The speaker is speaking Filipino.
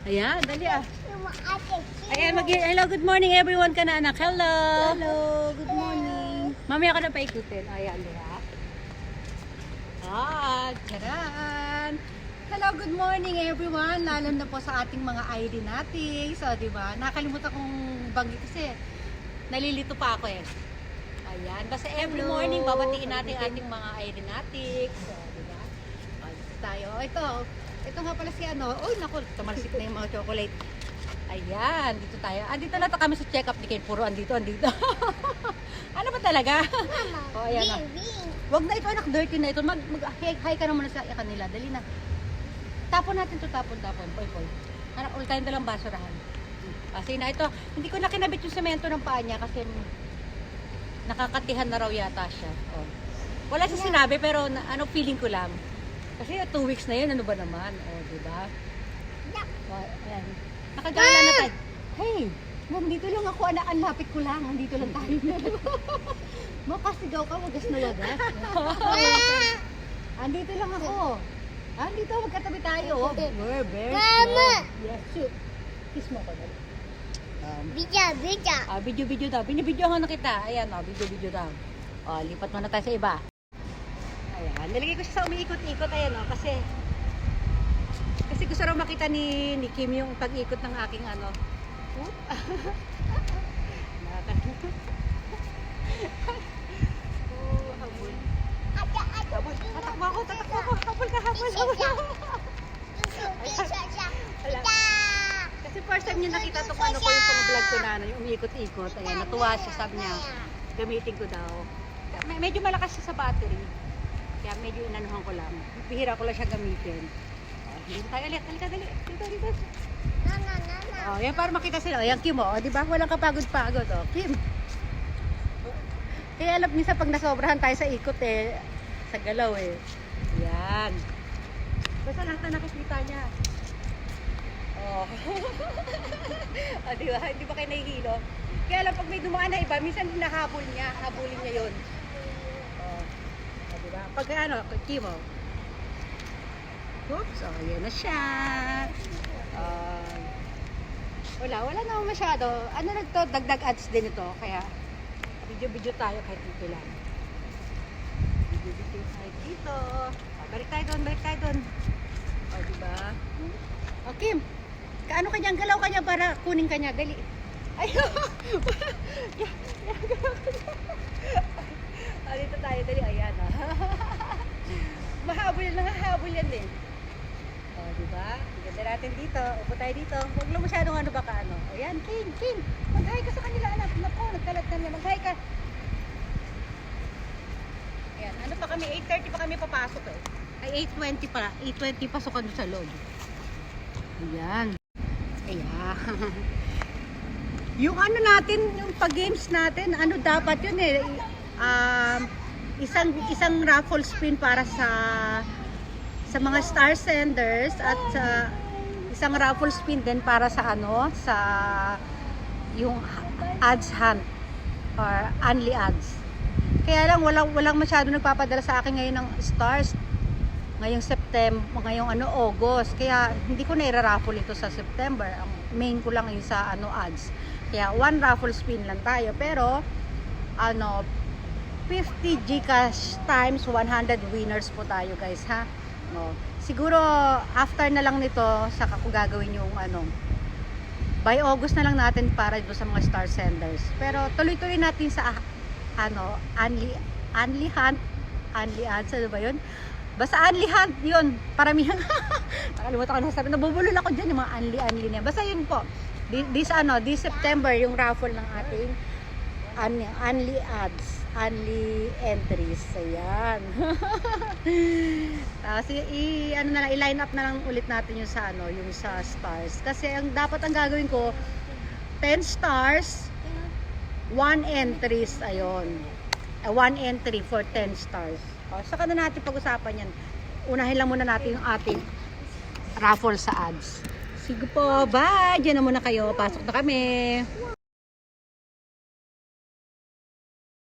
Ayan, dali ah. Ayan, hello, good morning everyone ka na anak. Hello. Hello, good morning. Mamaya ka na paikutin. Ayan, diba? Charan. Hello, good morning everyone. Lalo na po sa ating mga ID natin. So, diba? Nakalimutan kong banggit kasi nalilito pa ako eh. Ayan, basta every Hello. morning babatiin natin ating mga ID natin. So, diba? Dito tayo. Ito nga pala si ano. Uy, naku, tumalsik na yung mga chocolate. Ayan, dito tayo. Andito na to kami sa check-up ni Ken. Puro andito. Ano ba talaga? O, ayan na. Wag na ito anak, dirty na ito. Mag-hi ka na muna sa kanila. Dali na. Tapon natin to, tapon. Poy. Anak, ulit tayong dalang basurahan. Kasi na ito, hindi ko na kinabit yung semento ng paa niya kasi nakakatihan na raw yata siya. O. Wala siya sinabi pero feeling ko lang. Kasi 2 weeks na yun, ano ba naman? O, diba? O, ayan. Nakagala na tayo. Hey, nandito lang ako, anak, ang lapit ko lang. Nandito lang tayo. Makasigaw ka, wagas na wagas. Andito lang ako. Andito, magkatabi tayo. We're very close. Yes, shoot. Kiss mo ko. Video daw. Binibidyohan na kita. Ayan, video daw. Lipat muna tayo sa iba. Ayan, nilagay ko siya sa umiikot-ikot. Ayan, kasi gusto raw makita ni Kim yung pag-ikot ng aking ano. Habol. Tatakbo ako. Habol ka. Kasi first time niya nakita ito kung ano ko yung pang-vlog ko na yung umiikot-ikot. Ayan, natuwa siya. Sabi niya, gamitin ko daw. Medyo malakas siya sa battery. Kaya medyo inanuhan ko lang. Bihira ko lang siya gamitin. Dito tayo ulit. Halika, dali. Dito. Yan para makita sila. Ayan, Kim, di ba? Walang kapagod-pagod, Kim. Kaya alam niya pag nasobrahan tayo sa ikot, sa galaw, Yan. Basta lahat na nakikita niya. Di ba? Hindi ba kayo nahihilo? Kaya alam, pag may dumaan na iba, minsan hinahabol niya. Habulin niya yun. Di ba? Pag Kim, oops, yan na siya. Wala naman masyado. Dagdag ads din ito. Kaya, video tayo kahit dito lang. Video tayo dito. Balik tayo doon. Diba? Kim, kaano kanyang galaw kanya para kunin kanya. Dali. Ayun. Dito tayo, dali. Ayan. Mahabol yan eh. Diba? Ganda natin dito. Upo tayo dito. Huwag lang masyadong Ayan, King. Mag-hi ka sa kanila, anak. Naku, nagkalat na niya. Mag-hi ka. Ayan, pa kami? 8:30 pa kami papasok Ay, 8:20 pa. 8:20 pasok doon sa loob. Ayan. Yung natin, yung pag-games natin, dapat yun isang raffle spin para sa mga star senders at isang raffle spin din para sa sa yung ads hunt or only ads. Kaya lang walang masyado nagpapadala sa akin ngayon ng stars ngayong September, ngayong August. Kaya hindi ko na i-raffle ito sa September. Ang main ko lang yung sa ads. Kaya one raffle spin lang tayo, pero 50 Gcash times 100 winners po tayo, guys, ha. Siguro after na lang nito saka ko gagawin yung by August na lang natin para doon sa mga star senders. Pero tuloy-tuloy natin sa only hunt, only ads, ba yun? Basta only hunt yun, paramihan. Nakalimutan ko na sabi, nabubulol ako dyan yung mga only niya. Basta yun po, this September yung raffle ng ating only ads, only entries. Ayan. I-line up na lang ulit natin yung sa yung sa stars. Kasi ang gagawin ko 10 stars, 1 entries, ayun. 1 entry for 10 stars. Saka na natin pag-usapan yan. Unahin lang muna natin yung ating raffle sa ads. Sige po, bye! Diyan na muna kayo. Pasok na kami.